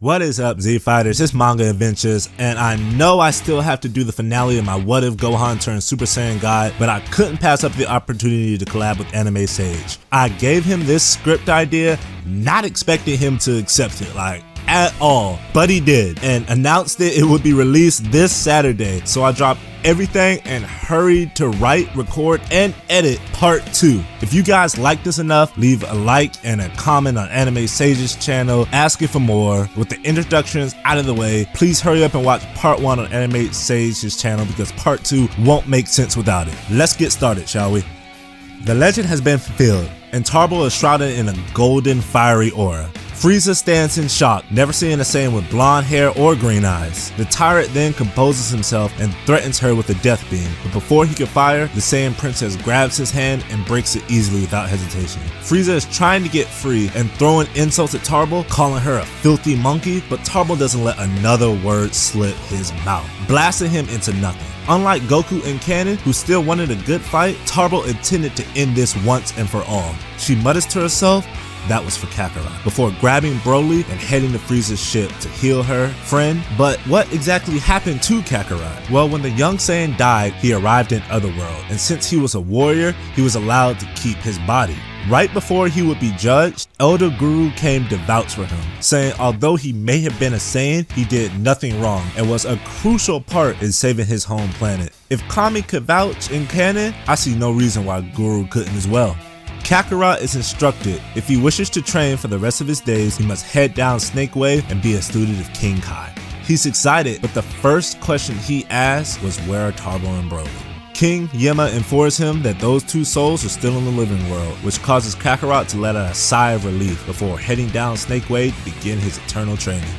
What is up, Z Fighters? It's Manga Adventures, and I know I still have to do the finale of my What If Gohan Turned Super Saiyan guide, but I couldn't pass up the opportunity to collab with Anime Sage. I gave him this script idea, not expecting him to accept it, at all, but he did, and announced it would be released this Saturday. So I dropped everything and hurried to write, record, and edit part 2. If you guys like this enough, leave a like and a comment on Anime Sage's channel asking for more. With the introductions out of the way, please hurry up and watch part 1 on Anime Sage's channel because part 2 won't make sense without it. Let's get started, shall we? The legend has been fulfilled, and Tarble is shrouded in a golden fiery aura. Frieza stands in shock, never seeing a Saiyan with blonde hair or green eyes. The tyrant then composes himself and threatens her with a death beam, but before he can fire, the Saiyan princess grabs his hand and breaks it easily without hesitation. Frieza is trying to get free and throwing insults at Tarble, calling her a filthy monkey, but Tarble doesn't let another word slip his mouth, blasting him into nothing. Unlike Goku and Kanon, who still wanted a good fight, Tarble intended to end this once and for all. She mutters to herself, that was for Kakarot, before grabbing Broly and heading to Frieza's ship to heal her friend. But what exactly happened to Kakarot? Well, when the young Saiyan died, he arrived in Otherworld, and since he was a warrior, he was allowed to keep his body. Right before he would be judged, Elder Guru came to vouch for him, saying although he may have been a Saiyan, he did nothing wrong and was a crucial part in saving his home planet. If Kami could vouch in canon, I see no reason why Guru couldn't as well. Kakarot is instructed if he wishes to train for the rest of his days, he must head down Snake Way and be a student of King Kai. He's excited, but the first question he asks was where are Tarble and Broly? King Yema informs him that those two souls are still in the living world, which causes Kakarot to let out a sigh of relief before heading down Snake Way to begin his eternal training.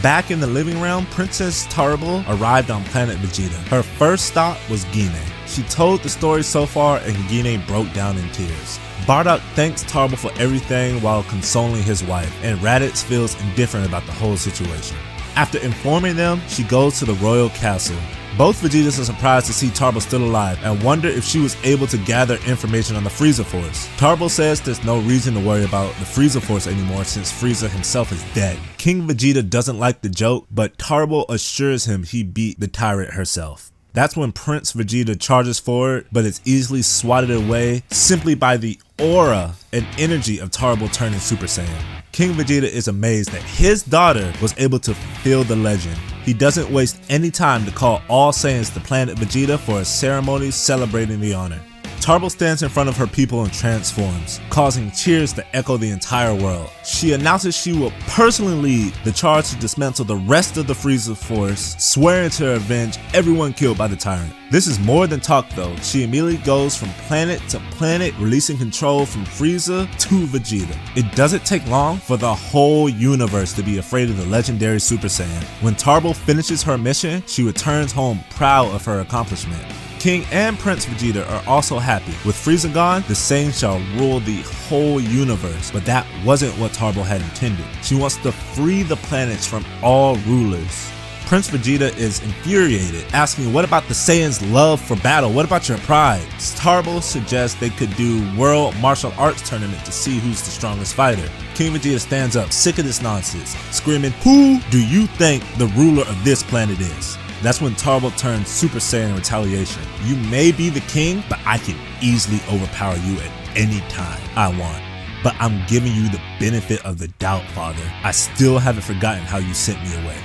Back in the living realm, Princess Tarble arrived on planet Vegeta. Her first stop was Gine. She told the story so far and Gine broke down in tears. Bardock thanks Tarble for everything while consoling his wife, and Raditz feels indifferent about the whole situation. After informing them, she goes to the royal castle. Both Vegetas are surprised to see Tarble still alive and wonder if she was able to gather information on the Frieza Force. Tarble says there's no reason to worry about the Frieza Force anymore since Frieza himself is dead. King Vegeta doesn't like the joke, but Tarble assures him he beat the tyrant herself. That's when Prince Vegeta charges forward, but is easily swatted away simply by the aura and energy of Tarble turning Super Saiyan. King Vegeta is amazed that his daughter was able to fulfill the legend. He doesn't waste any time to call all Saiyans to planet Vegeta for a ceremony celebrating the honor. Tarble stands in front of her people and transforms, causing cheers to echo the entire world. She announces she will personally lead the charge to dismantle the rest of the Frieza Force, swearing to avenge everyone killed by the tyrant. This is more than talk though. She immediately goes from planet to planet, releasing control from Frieza to Vegeta. It doesn't take long for the whole universe to be afraid of the legendary Super Saiyan. When Tarble finishes her mission, she returns home proud of her accomplishment. King and Prince Vegeta are also happy. With Frieza gone, the Saiyans shall rule the whole universe, but that wasn't what Tarble had intended. She wants to free the planets from all rulers. Prince Vegeta is infuriated, asking what about the Saiyans' love for battle? What about your pride? Tarble suggests they could do world martial arts tournament to see who's the strongest fighter. King Vegeta stands up, sick of this nonsense, screaming, "Who do you think the ruler of this planet is?" That's when Tarble turns Super Saiyan in retaliation. You may be the king, but I can easily overpower you at any time I want. But I'm giving you the benefit of the doubt, father. I still haven't forgotten how you sent me away.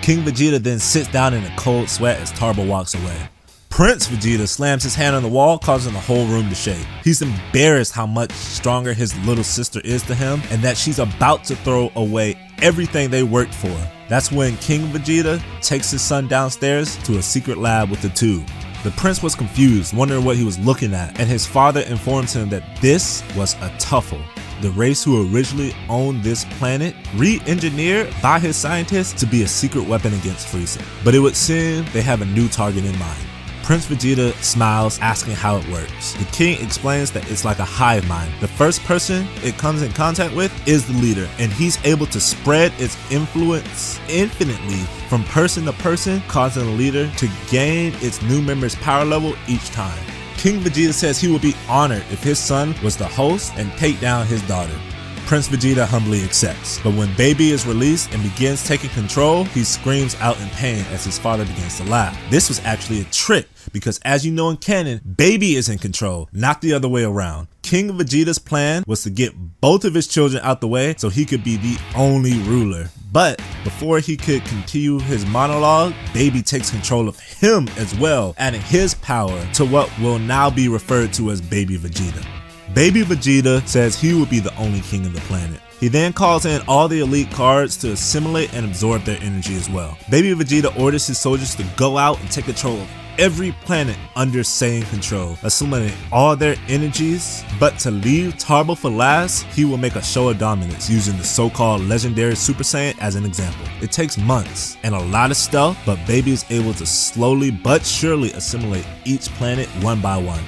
King Vegeta then sits down in a cold sweat as Tarble walks away. Prince Vegeta slams his hand on the wall, causing the whole room to shake. He's embarrassed how much stronger his little sister is to him and that she's about to throw away everything they worked for. That's when King Vegeta takes his son downstairs to a secret lab with the two. The prince was confused, wondering what he was looking at, and his father informs him that this was a Tuffle, the race who originally owned this planet, re-engineered by his scientists to be a secret weapon against Frieza. But it would seem they have a new target in mind. Prince Vegeta smiles, asking how it works. The king explains that it's like a hive mind. The first person it comes in contact with is the leader, and he's able to spread its influence infinitely from person to person, causing the leader to gain its new member's power level each time. King Vegeta says he would be honored if his son was the host and take down his daughter. Prince Vegeta humbly accepts. But when Baby is released and begins taking control, he screams out in pain as his father begins to laugh. This was actually a trick, because as you know in canon, Baby is in control, not the other way around. King Vegeta's plan was to get both of his children out the way so he could be the only ruler. But before he could continue his monologue, Baby takes control of him as well, adding his power to what will now be referred to as Baby Vegeta. Baby Vegeta says he will be the only king of the planet. He then calls in all the elite cards to assimilate and absorb their energy as well. Baby Vegeta orders his soldiers to go out and take control of every planet under Saiyan control, assimilating all their energies. But to leave Tarble for last, he will make a show of dominance using the so-called legendary Super Saiyan as an example. It takes months and a lot of stealth, but Baby is able to slowly but surely assimilate each planet one by one,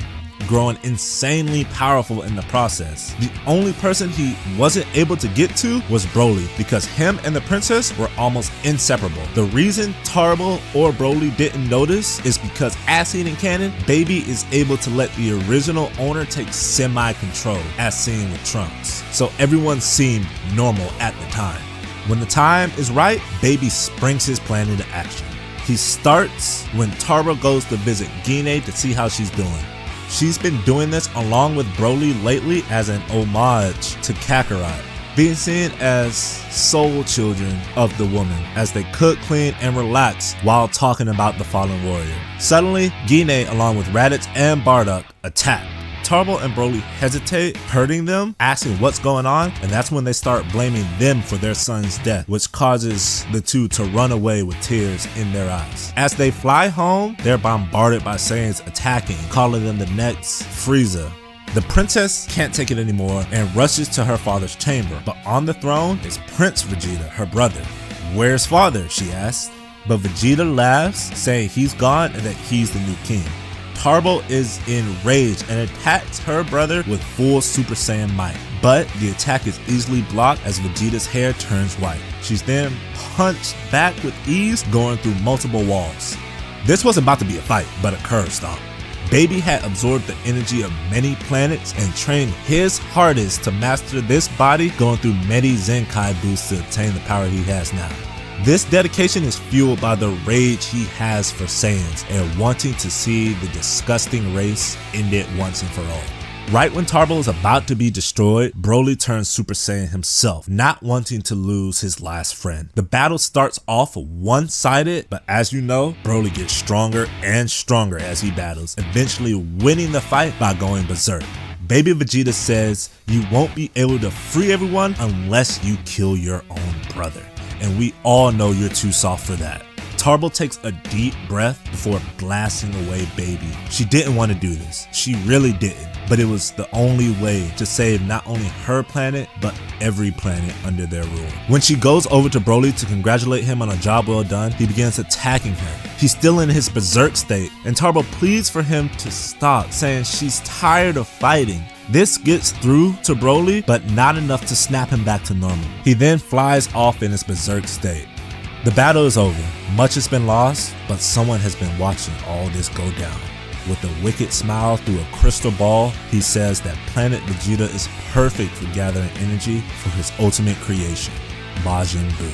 growing insanely powerful in the process. The only person he wasn't able to get to was Broly, because him and the princess were almost inseparable. The reason Tarble or Broly didn't notice is because, as seen in canon, Baby is able to let the original owner take semi-control, as seen with Trunks. So everyone seemed normal at the time. When the time is right, Baby springs his plan into action. He starts when Tarble goes to visit Gine to see how she's doing. She's been doing this along with Broly lately as an homage to Kakarot, being seen as soul children of the woman as they cook, clean, and relax while talking about the fallen warrior. Suddenly, Gine along with Raditz and Bardock attack. Tarble and Broly hesitate, hurting them, asking what's going on, and that's when they start blaming them for their son's death, which causes the two to run away with tears in their eyes. As they fly home, they're bombarded by Saiyans attacking, calling them the next Frieza. The princess can't take it anymore and rushes to her father's chamber, but on the throne is Prince Vegeta, her brother. "Where's father?" she asks, but Vegeta laughs, saying he's gone and that he's the new king. Tarble is enraged and attacks her brother with full Super Saiyan might, but the attack is easily blocked as Vegeta's hair turns white. She's then punched back with ease, going through multiple walls. This wasn't about to be a fight, but a curve stomp. Baby had absorbed the energy of many planets and trained his hardest to master this body, going through many Zenkai boosts to obtain the power he has now. This dedication is fueled by the rage he has for Saiyans and wanting to see the disgusting race ended once and for all. Right when Tarble is about to be destroyed, Broly turns Super Saiyan himself, not wanting to lose his last friend. The battle starts off one-sided, but as you know, Broly gets stronger and stronger as he battles, eventually winning the fight by going berserk. Baby Vegeta says, "You won't be able to free everyone unless you kill your own brother. And we all know you're too soft for that." Tarble takes a deep breath before blasting away Baby. She didn't want to do this. She really didn't. But it was the only way to save not only her planet, but every planet under their rule. When she goes over to Broly to congratulate him on a job well done, he begins attacking her. He's still in his berserk state, and Tarble pleads for him to stop, saying she's tired of fighting. This gets through to Broly, but not enough to snap him back to normal. He then flies off in his berserk state. The battle is over. Much has been lost, but someone has been watching all this go down. With a wicked smile through a crystal ball, he says that Planet Vegeta is perfect for gathering energy for his ultimate creation, Majin Buu.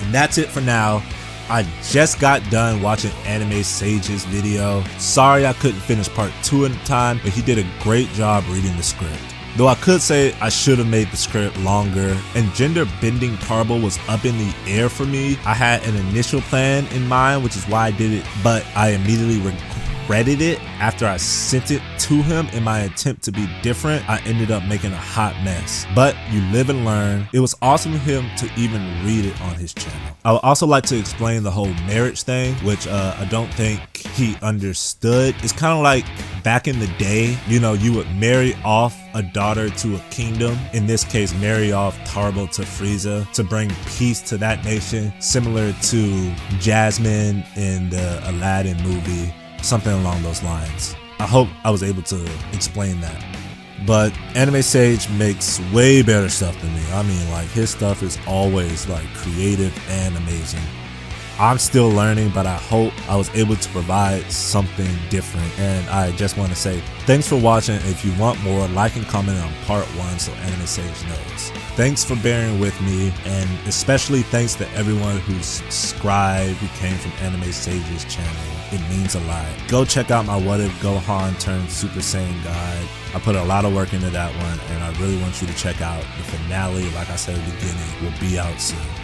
And that's it for now. I just got done watching Anime Sage's video. Sorry I couldn't finish part 2 in time, but he did a great job reading the script. Though I could say I should have made the script longer, and gender bending Tarble was up in the air for me. I had an initial plan in mind, which is why I did it, but I immediately regretted it after I sent it to him in my attempt to be different. I ended up making a hot mess, but you live and learn. It was awesome of him to even read it on his channel. I would also like to explain the whole marriage thing, which I don't think he understood. It's kind of like back in the day, you know, you would marry off a daughter to a kingdom. In this case, marry off Tarble to Frieza to bring peace to that nation, similar to Jasmine in the Aladdin movie, something along those lines. I hope I was able to explain that. But Anime Sage makes way better stuff than me. I mean, like, his stuff is always like creative and amazing. I'm still learning, but I hope I was able to provide something different. And I just want to say thanks for watching. If you want more, like and comment on part 1 so Anime Sage knows. Thanks for bearing with me, and especially thanks to everyone who subscribed, who came from Anime Sage's channel. It means a lot. Go check out my What If Gohan Turned Super Saiyan guide. I put a lot of work into that one, and I really want you to check out the finale. Like I said at the beginning, will be out soon.